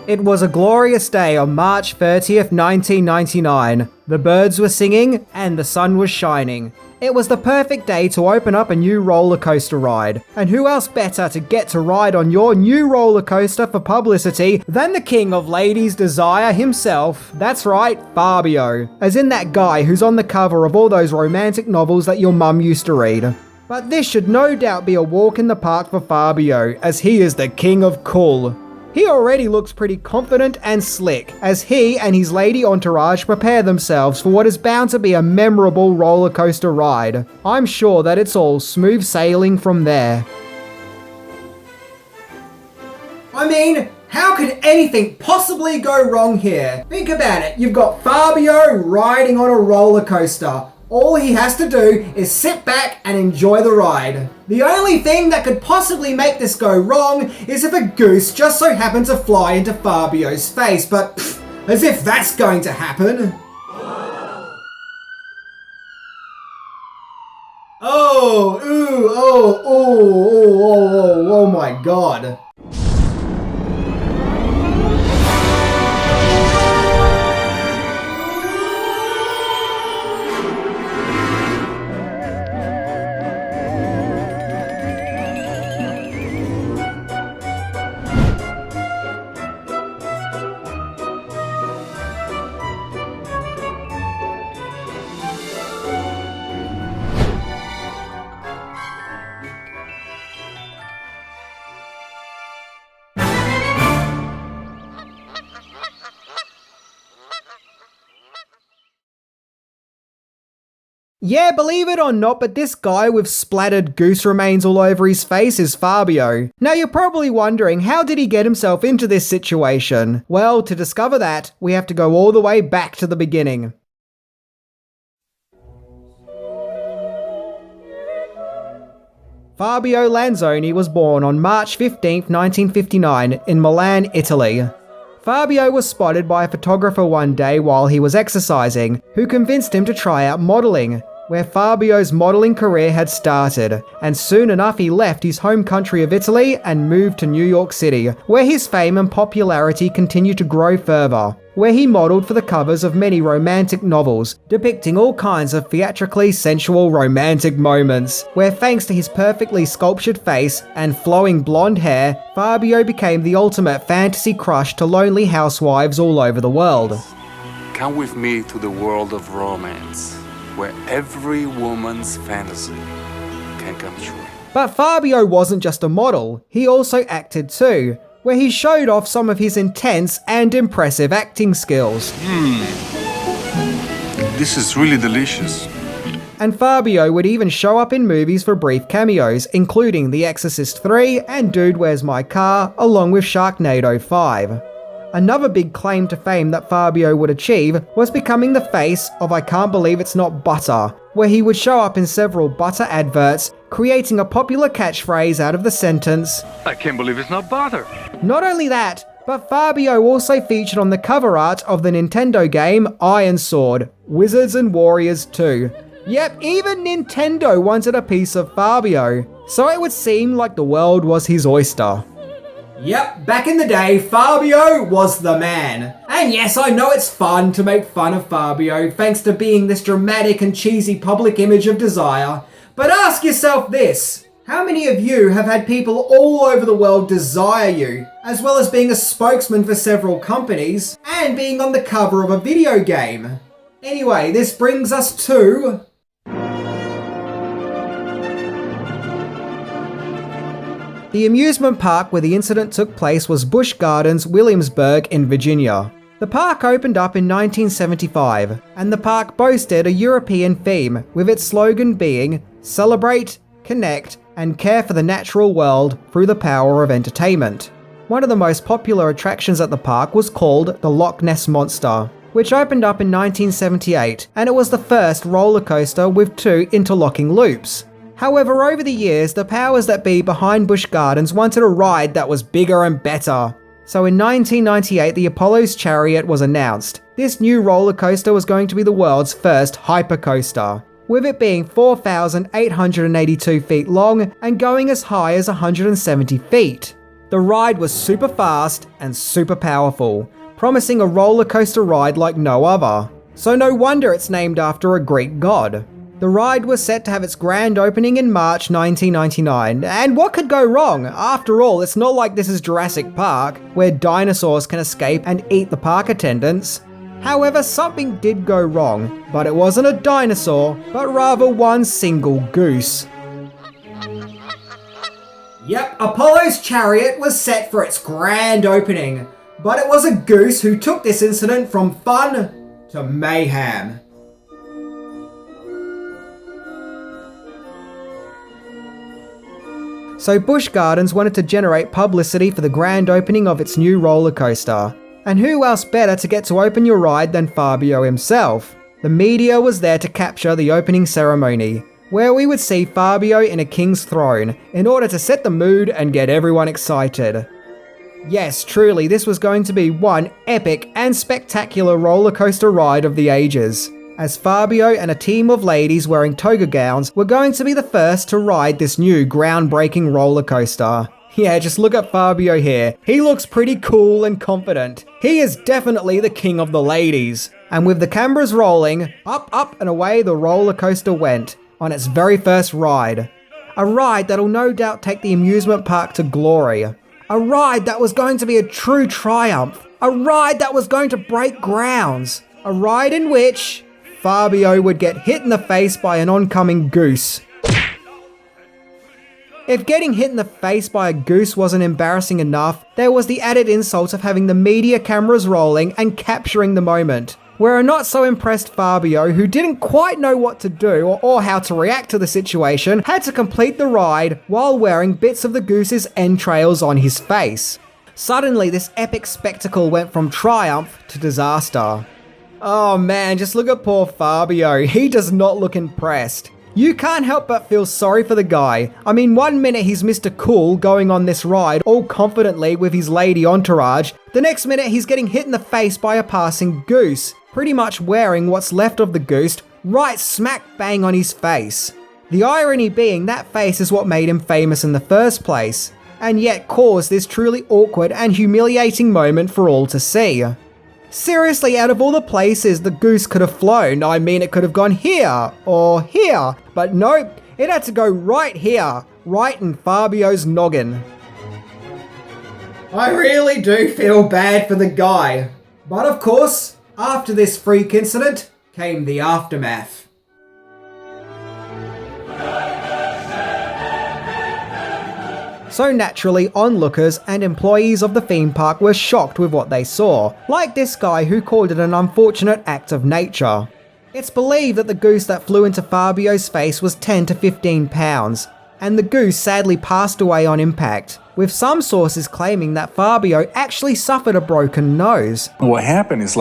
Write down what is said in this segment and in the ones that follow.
It was a glorious day on March 30th, 1999. The birds were singing and the sun was shining. It was the perfect day to open up a new roller coaster ride. And who else better to get to ride on your new roller coaster for publicity than the king of ladies' desire himself? That's right, Fabio. As in that guy who's on the cover of all those romantic novels that your mum used to read. But this should no doubt be a walk in the park for Fabio, as he is the king of cool. He already looks pretty confident and slick, as he and his lady entourage prepare themselves for what is bound to be a memorable roller coaster ride. I'm sure that it's all smooth sailing from there. I mean, how could anything possibly go wrong here? Think about it, you've got Fabio riding on a roller coaster. All he has to do is sit back and enjoy the ride. The only thing that could possibly make this go wrong is if a goose just so happened to fly into Fabio's face, but as if that's going to happen. Oh my god. Yeah, believe it or not, but this guy with splattered goose remains all over his face is Fabio. Now you're probably wondering, how did he get himself into this situation? Well, to discover that, we have to go all the way back to the beginning. Fabio Lanzoni was born on March 15, 1959 in Milan, Italy. Fabio was spotted by a photographer one day while he was exercising, who convinced him to try out modelling, where Fabio's modelling career had started, and soon enough he left his home country of Italy and moved to New York City, where his fame and popularity continued to grow further, where he modelled for the covers of many romantic novels, depicting all kinds of theatrically sensual romantic moments, where thanks to his perfectly sculptured face and flowing blonde hair, Fabio became the ultimate fantasy crush to lonely housewives all over the world. Come with me to the world of romance, where every woman's fantasy can come true. But Fabio wasn't just a model, he also acted too, where he showed off some of his intense and impressive acting skills. This is really delicious. And Fabio would even show up in movies for brief cameos, including The Exorcist 3 and Dude, Where's My Car, along with Sharknado 5. Another big claim to fame that Fabio would achieve was becoming the face of I Can't Believe It's Not Butter, where he would show up in several butter adverts, creating a popular catchphrase out of the sentence, I can't believe it's not butter. Not only that, but Fabio also featured on the cover art of the Nintendo game Iron Sword, Wizards and Warriors 2. Yep, even Nintendo wanted a piece of Fabio, so it would seem like the world was his oyster. Yep, back in the day, Fabio was the man. And yes, I know it's fun to make fun of Fabio, thanks to being this dramatic and cheesy public image of desire. But ask yourself this, how many of you have had people all over the world desire you, as well as being a spokesman for several companies, and being on the cover of a video game? Anyway, this brings us to... The amusement park where the incident took place was Busch Gardens, Williamsburg in Virginia. The park opened up in 1975, and the park boasted a European theme, with its slogan being, Celebrate, Connect, and Care for the Natural World through the Power of Entertainment. One of the most popular attractions at the park was called the Loch Ness Monster, which opened up in 1978, and it was the first roller coaster with 2 interlocking loops. However, over the years, the powers that be behind Busch Gardens wanted a ride that was bigger and better. So in 1998, the Apollo's Chariot was announced. This new roller coaster was going to be the world's first hypercoaster, with it being 4,882 feet long and going as high as 170 feet. The ride was super fast and super powerful, promising a roller coaster ride like no other. So no wonder it's named after a Greek god. The ride was set to have its grand opening in March 1999, and what could go wrong? After all, it's not like this is Jurassic Park, where dinosaurs can escape and eat the park attendants. However, something did go wrong, but it wasn't a dinosaur, but rather one single goose. Yep, Apollo's chariot was set for its grand opening, but it was a goose who took this incident from fun to mayhem. So Busch Gardens wanted to generate publicity for the grand opening of its new roller coaster. And who else better to get to open your ride than Fabio himself? The media was there to capture the opening ceremony, where we would see Fabio in a king's throne, in order to set the mood and get everyone excited. Yes, truly, this was going to be one epic and spectacular roller coaster ride of the ages, as Fabio and a team of ladies wearing toga gowns were going to be the first to ride this new groundbreaking roller coaster. Yeah, just look at Fabio here. He looks pretty cool and confident. He is definitely the king of the ladies. And with the cameras rolling, up and away the roller coaster went, on its very first ride. A ride that'll no doubt take the amusement park to glory. A ride that was going to be a true triumph. A ride that was going to break grounds. A ride in which Fabio would get hit in the face by an oncoming goose. If getting hit in the face by a goose wasn't embarrassing enough, there was the added insult of having the media cameras rolling and capturing the moment, where a not so impressed Fabio, who didn't quite know what to do or how to react to the situation, had to complete the ride while wearing bits of the goose's entrails on his face. Suddenly, this epic spectacle went from triumph to disaster. Oh man, just look at poor Fabio. He does not look impressed. You can't help but feel sorry for the guy. I mean, one minute he's Mr. Cool going on this ride all confidently with his lady entourage. The next minute he's getting hit in the face by a passing goose, pretty much wearing what's left of the goose right smack bang on his face. The irony being that face is what made him famous in the first place, and yet caused this truly awkward and humiliating moment for all to see. Seriously, out of all the places the goose could have flown, I mean it could have gone here or here, but nope, it had to go right here, right in Fabio's noggin. I really do feel bad for the guy. But of course, after this freak incident came the aftermath. So naturally, onlookers and employees of the theme park were shocked with what they saw, like this guy who called it an unfortunate act of nature. It's believed that the goose that flew into Fabio's face was 10 to 15 pounds, and the goose sadly passed away on impact, with some sources claiming that Fabio actually suffered a broken nose. What happened is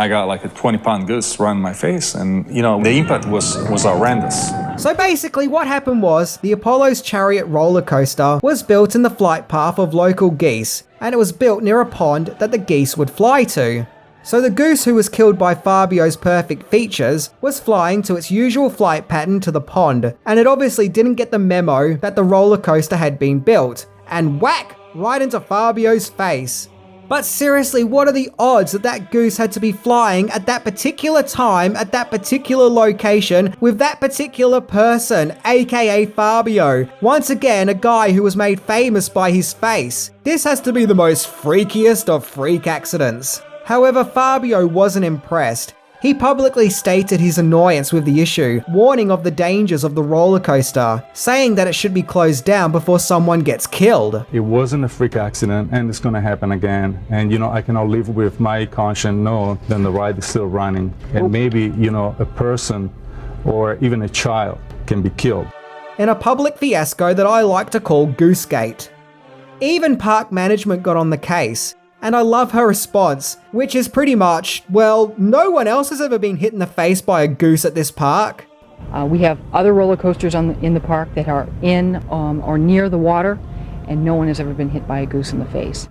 I got like a 20-pound goose right in my face, and the impact was horrendous. So basically what happened was, the Apollo's chariot roller coaster was built in the flight path of local geese, and it was built near a pond that the geese would fly to. So the goose who was killed by Fabio's perfect features was flying to its usual flight pattern to the pond, and it obviously didn't get the memo that the roller coaster had been built, and whack, right into Fabio's face. But seriously, what are the odds that that goose had to be flying at that particular time, at that particular location, with that particular person, aka Fabio? Once again, a guy who was made famous by his face. This has to be the most freakiest of freak accidents. However, Fabio wasn't impressed. He publicly stated his annoyance with the issue, warning of the dangers of the roller coaster, saying that it should be closed down before someone gets killed. It wasn't a freak accident, and it's going to happen again. And I cannot live with my conscience knowing that the ride is still running, and maybe a person or even a child can be killed. In a public fiasco that I like to call Goosegate. Even park management got on the case. And I love her response, which is pretty much, well, no one else has ever been hit in the face by a goose at this park. We have other roller coasters in the park that are in or near the water, and no one has ever been hit by a goose in the face.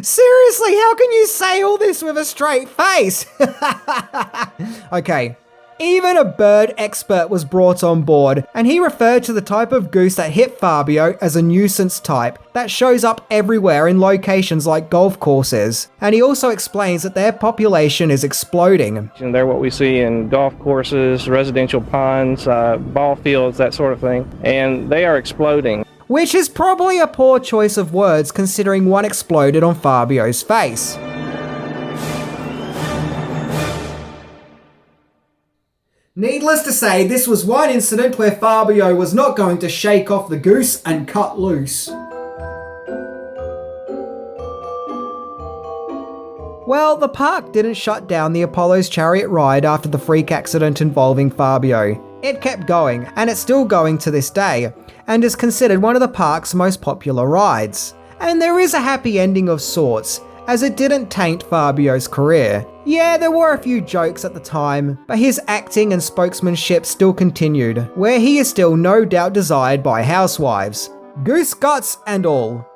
Seriously, how can you say all this with a straight face? Okay, Even a bird expert was brought on board, and he referred to the type of goose that hit Fabio as a nuisance type that shows up everywhere in locations like golf courses. And he also explains that their population is exploding. And they're what we see in golf courses, residential ponds, ball fields, that sort of thing. And they are exploding. Which is probably a poor choice of words considering one exploded on Fabio's face. Needless to say, this was one incident where Fabio was not going to shake off the goose and cut loose. Well, the park didn't shut down the Apollo's chariot ride after the freak accident involving Fabio. It kept going, and it's still going to this day, and is considered one of the park's most popular rides. And there is a happy ending of sorts, as it didn't taint Fabio's career. Yeah, there were a few jokes at the time, but his acting and spokesmanship still continued, where he is still no doubt desired by housewives. Goose guts and all.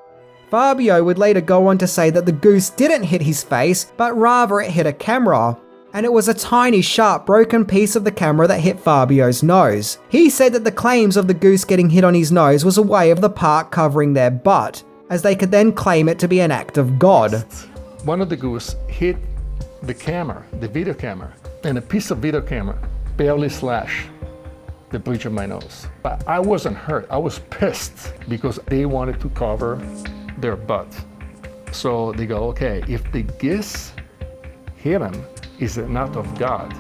Fabio would later go on to say that the goose didn't hit his face, but rather it hit a camera. And it was a tiny, sharp, broken piece of the camera that hit Fabio's nose. He said that the claims of the goose getting hit on his nose was a way of the park covering their butt, as they could then claim it to be an act of God. One of the goose hit the camera, the video camera, and a piece of video camera barely slashed the bridge of my nose. But I wasn't hurt. I was pissed because they wanted to cover their butt. So they go, okay, if the geese hit him, is it not of God?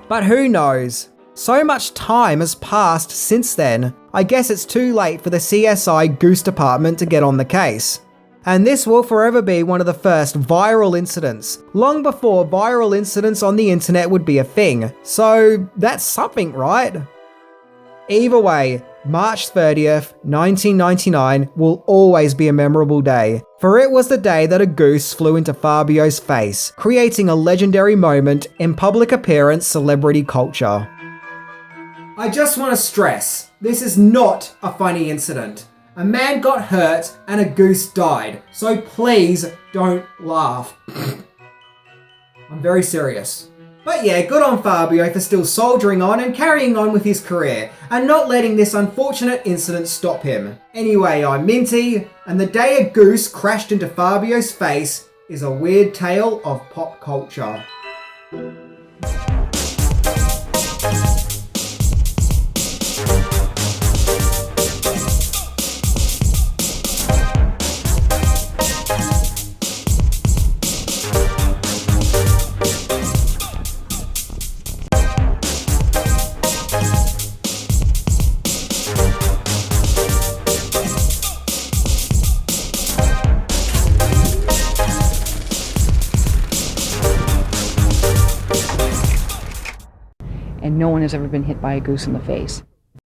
But who knows? So much time has passed since then, I guess it's too late for the CSI Goose Department to get on the case. And this will forever be one of the first viral incidents, long before viral incidents on the internet would be a thing. So that's something, right? Either way, March 30th, 1999 will always be a memorable day, for it was the day that a goose flew into Fabio's face, creating a legendary moment in public appearance celebrity culture. I just want to stress, this is not a funny incident. A man got hurt and a goose died, so please don't laugh. I'm very serious. But yeah, good on Fabio for still soldiering on and carrying on with his career, and not letting this unfortunate incident stop him. Anyway, I'm Minty, and the day a goose crashed into Fabio's face is a weird tale of pop culture. And no one has ever been hit by a goose in the face.